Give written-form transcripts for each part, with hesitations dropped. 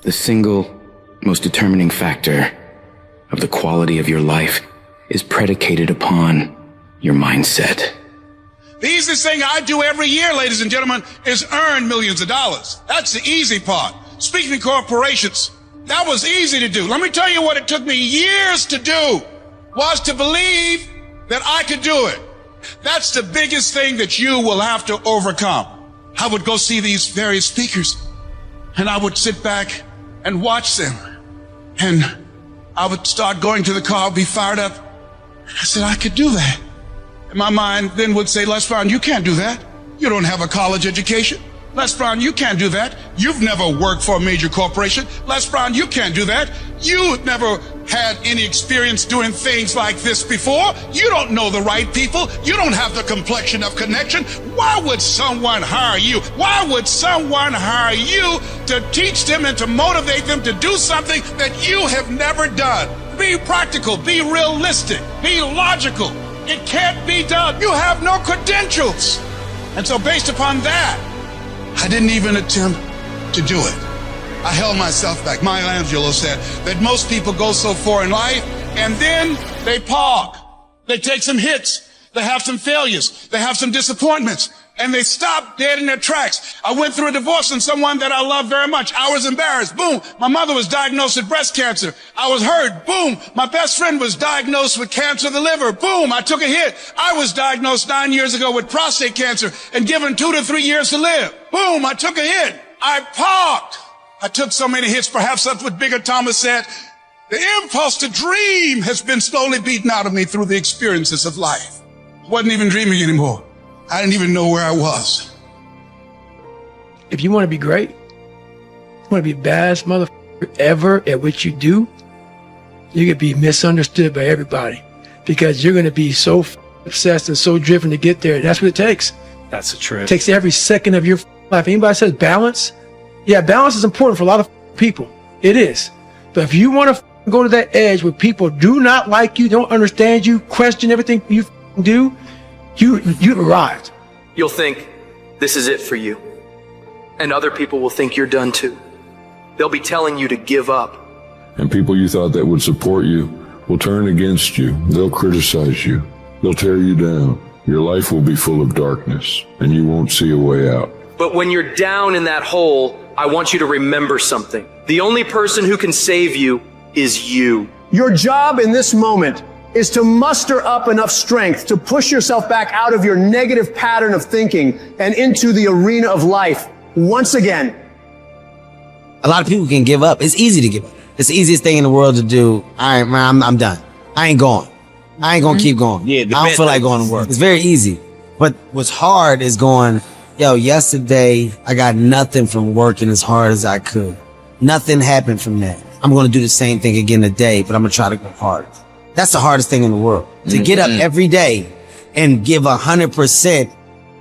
The single most determining factor of the quality of your life is predicated upon your mindset. The easiest thing I do every year, ladies and gentlemen, is earn millions of dollars. That's the easy part. Speaking to corporations, that was easy to do. Let me tell you what it took me years to do, was to believe that I could do it. That's the biggest thing that you will have to overcome. I would go see these various speakers, and I would sit back and watch them. And I would start going to the car, be fired up. I said, I could do that. And my mind then would say, Les Brown, you can't do that. You don't have a college education. Les Brown, you can't do that. You've never worked for a major corporation. Les Brown, you can't do that. You've never had any experience doing things like this before. You don't know the right people. You don't have the complexion of connection. Why would someone hire you? Why would someone hire you to teach them and to motivate them to do something that you have never done? Be practical, be realistic, be logical. It can't be done. You have no credentials. And so based upon that, I didn't even attempt to do it. I held myself back. Maya Angelou said that most people go so far in life and then they park. They take some hits. They have some failures. They have some disappointments. And they stop dead in their tracks. I went through a divorce from someone that I love very much. I was embarrassed. Boom. My mother was diagnosed with breast cancer. I was hurt. Boom. My best friend was diagnosed with cancer of the liver. Boom. I took a hit. I was diagnosed 9 years ago with prostate cancer and given 2 to 3 years to live. Boom. I took a hit. I parked. I took so many hits. Perhaps that's what Bigger Thomas said. The impulse to dream has been slowly beaten out of me through the experiences of life. I wasn't even dreaming anymore. I didn't even know where I was. If you want to be great, you want to be the baddest motherfucker ever at what you do, you're going to be misunderstood by everybody because you're going to be so obsessed and so driven to get there. That's what it takes. That's the truth. It takes every second of your life. Anybody says balance? Yeah, balance is important for a lot of people. It is. But if you want to go to that edge where people do not like you, don't understand you, question everything you do, you've arrived. You'll think this is it for you. And other people will think you're done too. They'll be telling you to give up. And people you thought that would support you will turn against you. They'll criticize you. They'll tear you down. Your life will be full of darkness, and you won't see a way out. But when you're down in that hole, I want you to remember something. The only person who can save you is you. Your job in this moment is to muster up enough strength to push yourself back out of your negative pattern of thinking and into the arena of life once again. A lot of people can give up. It's easy to give up. It's the easiest thing in the world to do. All right, man, I'm done. I ain't going. I ain't gonna keep going. I don't feel like going to work. It's very easy. But what's hard is going, yo, yesterday I got nothing from working as hard as I could. Nothing happened from that. I'm going to do the same thing again today, but I'm going to try to go harder. That's the hardest thing in the world. To get up every day and give 100%.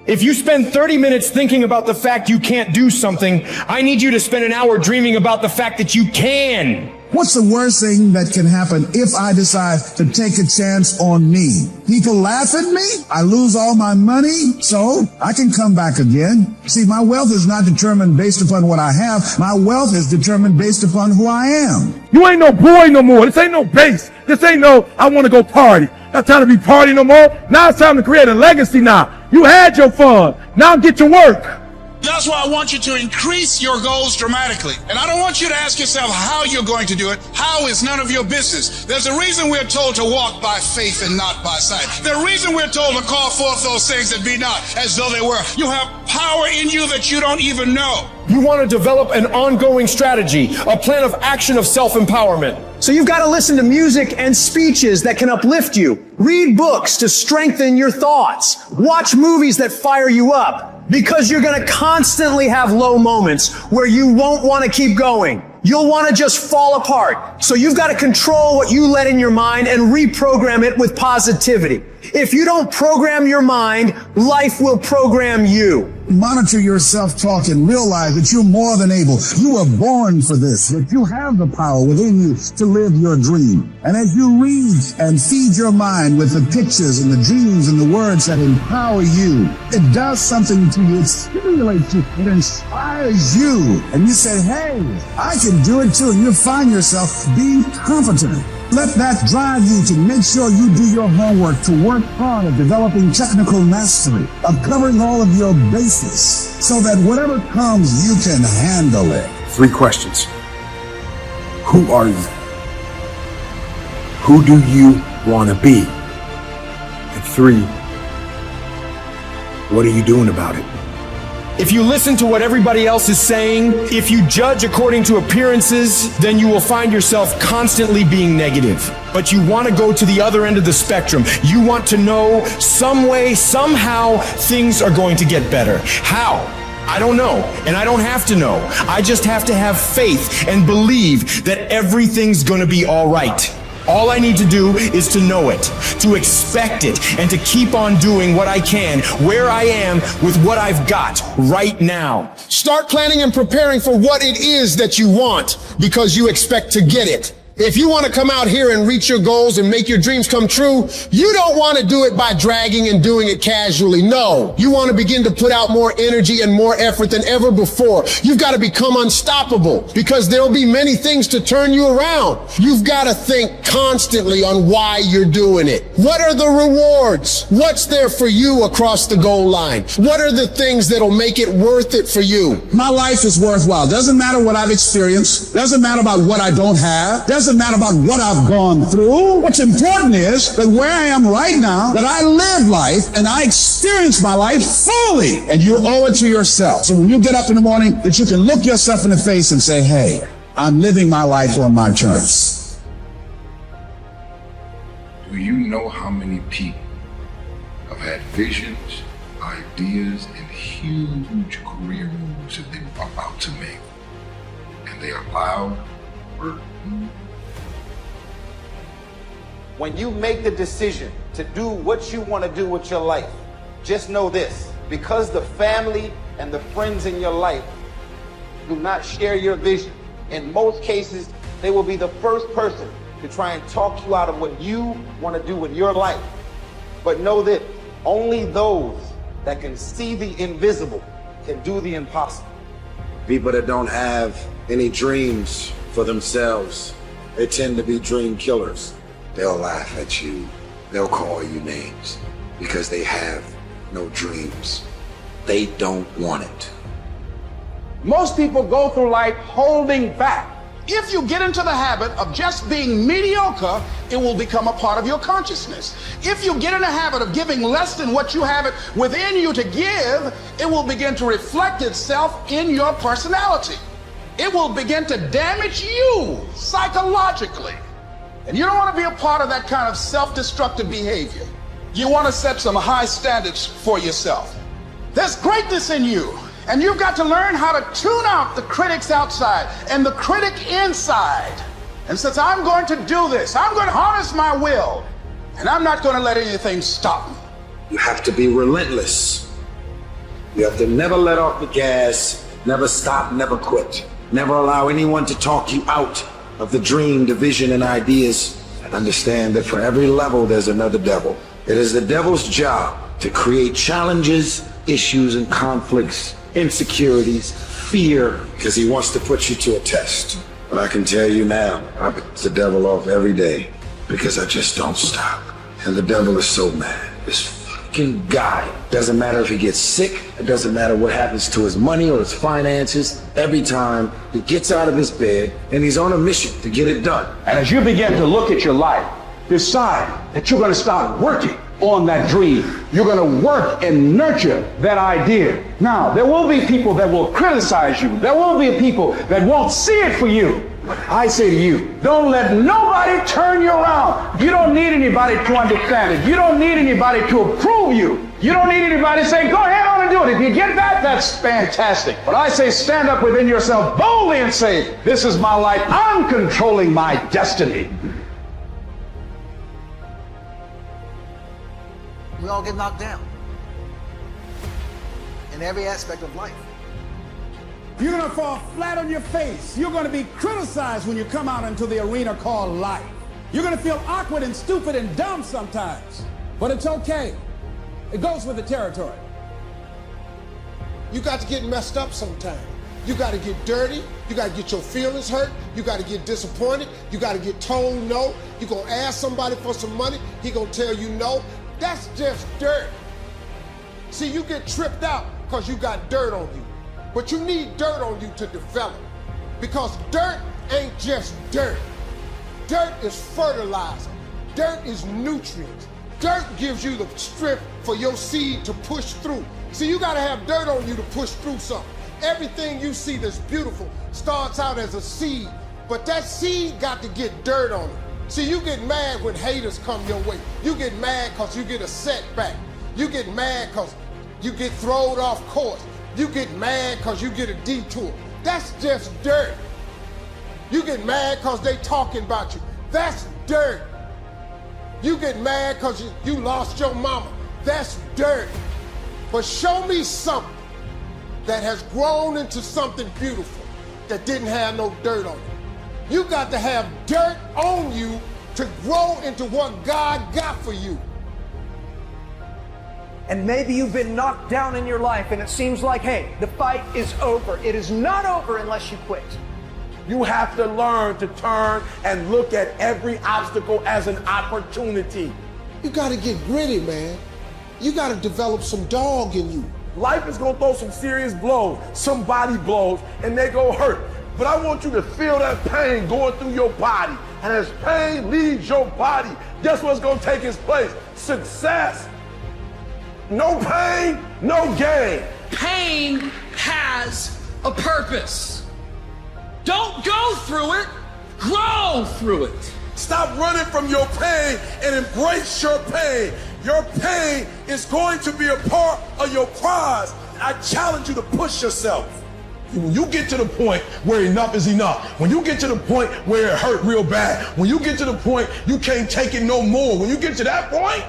If you spend 30 minutes thinking about the fact you can't do something, I need you to spend an hour dreaming about the fact that you can. What's the worst thing that can happen if I decide to take a chance on me? People laugh at me, I lose all my money, so I can come back again. See, my wealth is not determined based upon what I have. My wealth is determined based upon who I am. You ain't no boy no more. This ain't no base. This ain't no, I want to go party. Not time to be party no more. Now it's time to create a legacy now. You had your fun. Now get to work. That's why I want you to increase your goals dramatically. And I don't want you to ask yourself how you're going to do it. How is none of your business. There's a reason we're told to walk by faith and not by sight. There's a reason we're told to call forth those things that be not as though they were. You have power in you that you don't even know. You want to develop an ongoing strategy, a plan of action of self-empowerment. So you've got to listen to music and speeches that can uplift you. Read books to strengthen your thoughts. Watch movies that fire you up. Because you're going to constantly have low moments where you won't want to keep going. You'll want to just fall apart. So you've got to control what you let in your mind and reprogram it with positivity. If you don't program your mind, life will program you. Monitor your self-talk and realize that you're more than able. You were born for this, that you have the power within you to live your dream. And as you read and feed your mind with the pictures and the dreams and the words that empower you, it does something to you. It stimulates you. It inspires you. And you say, hey, I can do it too. And you find yourself being confident. Let that drive you to make sure you do your homework, to work hard at developing technical mastery, of covering all of your bases, so that whatever comes, you can handle it. 3 questions. Who are you? Who do you want to be? And 3, what are you doing about it? If you listen to what everybody else is saying, if you judge according to appearances, then you will find yourself constantly being negative. But you want to go to the other end of the spectrum. You want to know some way, somehow, things are going to get better. How? I don't know, and I don't have to know. I just have to have faith and believe that everything's going to be all right. All I need to do is to know it, to expect it, and to keep on doing what I can, where I am, with what I've got right now. Start planning and preparing for what it is that you want, because you expect to get it. If you want to come out here and reach your goals and make your dreams come true, you don't want to do it by dragging and doing it casually. No, you want to begin to put out more energy and more effort than ever before. You've got to become unstoppable, because there'll be many things to turn you around. You've got to think constantly on why you're doing it. What are the rewards? What's there for you across the goal line? What are the things that'll make it worth it for you? My life is worthwhile. Doesn't matter what I've experienced. Doesn't matter about what I don't have. Doesn't matter about what I've gone through. What's important is that where I am right now, that I live life and I experience my life fully. And you owe it to yourself. So when you get up in the morning, that you can look yourself in the face and say, hey, I'm living my life on my terms. Do you know how many people have had visions, ideas, and huge career moves that they were about to make, and they allowed work? When you make the decision to do what you want to do with your life, just know this: because the family and the friends in your life do not share your vision, in most cases, they will be the first person to try and talk you out of what you want to do with your life. But know that only those that can see the invisible can do the impossible. People that don't have any dreams for themselves, they tend to be dream killers. They'll laugh at you. They'll call you names because they have no dreams. They don't want it. Most people go through life holding back. If you get into the habit of just being mediocre, it will become a part of your consciousness. If you get in a habit of giving less than what you have it within you to give, it will begin to reflect itself in your personality. It will begin to damage you psychologically. And you don't want to be a part of that kind of self-destructive behavior. You want to set some high standards for yourself. There's greatness in you, and you've got to learn how to tune out the critics outside and the critic inside. And since I'm going to do this, I'm going to harness my will, and I'm not going to let anything stop me. You have to be relentless. You have to never let off the gas, never stop, never quit. Never allow anyone to talk you out of the dream, the vision, and ideas. And understand that for every level, there's another devil. It is the devil's job to create challenges, issues, and conflicts, insecurities, fear, because he wants to put you to a test. But I can tell you now, I put the devil off every day because I just don't stop. And the devil is so mad. This fucking guy, doesn't matter if he gets sick, it doesn't matter what happens to his money or his finances, every time he gets out of his bed and he's on a mission to get it done. And as you begin to look at your life, decide that you're going to start working on that dream. You're going to work and nurture that idea. Now, there will be people that will criticize you. There will be people that won't see it for you. I say to you, don't let nobody turn you around. You don't need anybody to understand it. You don't need anybody to approve you. You don't need anybody to say, go ahead on and do it. If you get that, that's fantastic. But I say, stand up within yourself boldly and say, this is my life. I'm controlling my destiny. We all get knocked down in every aspect of life. You're gonna fall flat on your face. You're gonna be criticized when you come out into the arena called life. You're gonna feel awkward and stupid and dumb sometimes, but it's okay. It goes with the territory. You got to get messed up sometimes. You got to get dirty. You got to get your feelings hurt. You got to get disappointed. You got to get told no. You're going to ask somebody for some money. He going to tell you no. That's just dirt. See, you get tripped out because you got dirt on you. But you need dirt on you to develop. Because dirt ain't just dirt. Dirt is fertilizer. Dirt is nutrients. Dirt gives you the strength for your seed to push through. See, you gotta have dirt on you to push through something. Everything you see that's beautiful starts out as a seed, but that seed got to get dirt on it. See, you get mad when haters come your way. You get mad because you get a setback. You get mad because you get thrown off course. You get mad because you get a detour. That's just dirt. You get mad because they talking about you. That's dirt. You get mad because you lost your mama. That's dirt. But show me something that has grown into something beautiful that didn't have no dirt on it. You got to have dirt on you to grow into what God got for you. And maybe you've been knocked down in your life and it seems like, hey, the fight is over. It is not over unless you quit. You have to learn to turn and look at every obstacle as an opportunity. You got to get gritty, man. You got to develop some dog in you. Life is going to throw some serious blows, some body blows, and they go hurt. But I want you to feel that pain going through your body. And as pain leaves your body, guess what's going to take its place? Success. No pain, no gain. Pain has a purpose. Don't go through it, grow through it. Stop running from your pain and embrace your pain. Your pain is going to be a part of your prize. I challenge you to push yourself. When you get to the point where enough is enough, when you get to the point where it hurt real bad, when you get to the point you can't take it no more, when you get to that point,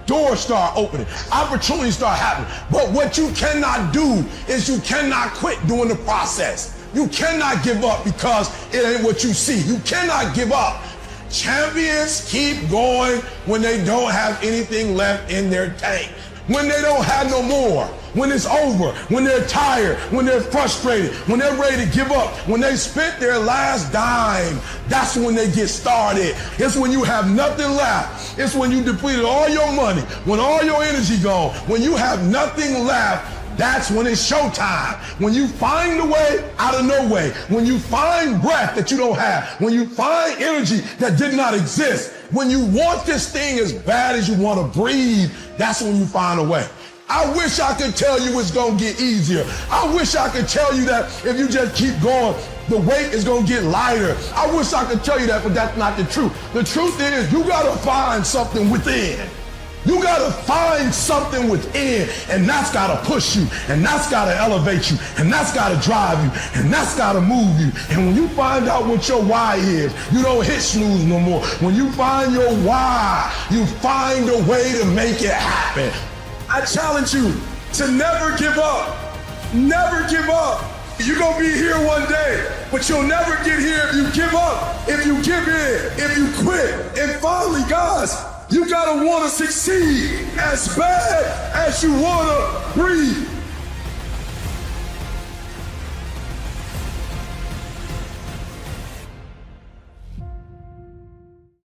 doors start opening, opportunities start happening. But what you cannot do is you cannot quit during the process. You cannot give up because it ain't what you see. You cannot give up. Champions keep going when they don't have anything left in their tank. When they don't have no more. When it's over. When they're tired. When they're frustrated. When they're ready to give up. When they spent their last dime. That's when they get started. It's when you have nothing left. It's when you depleted all your money. When all your energy gone. When you have nothing left. That's when it's showtime. When you find the way out of no way. When you find breath that you don't have. When you find energy that did not exist. When you want this thing as bad as you want to breathe. That's when you find a way. I wish I could tell you it's going to get easier. I wish I could tell you that if you just keep going, the weight is going to get lighter. I wish I could tell you that, but that's not the truth. The truth is you got to find something within. You gotta find something within, and that's gotta push you, and that's gotta elevate you, and that's gotta drive you, and that's gotta move you. And when you find out what your why is, you don't hit snooze no more. When you find your why, you find a way to make it happen. I challenge you to never give up. Never give up. You're gonna be here one day, but you'll never get here if you give up, if you give in, if you quit. And finally, guys, you gotta wanna succeed as bad as you wanna breathe.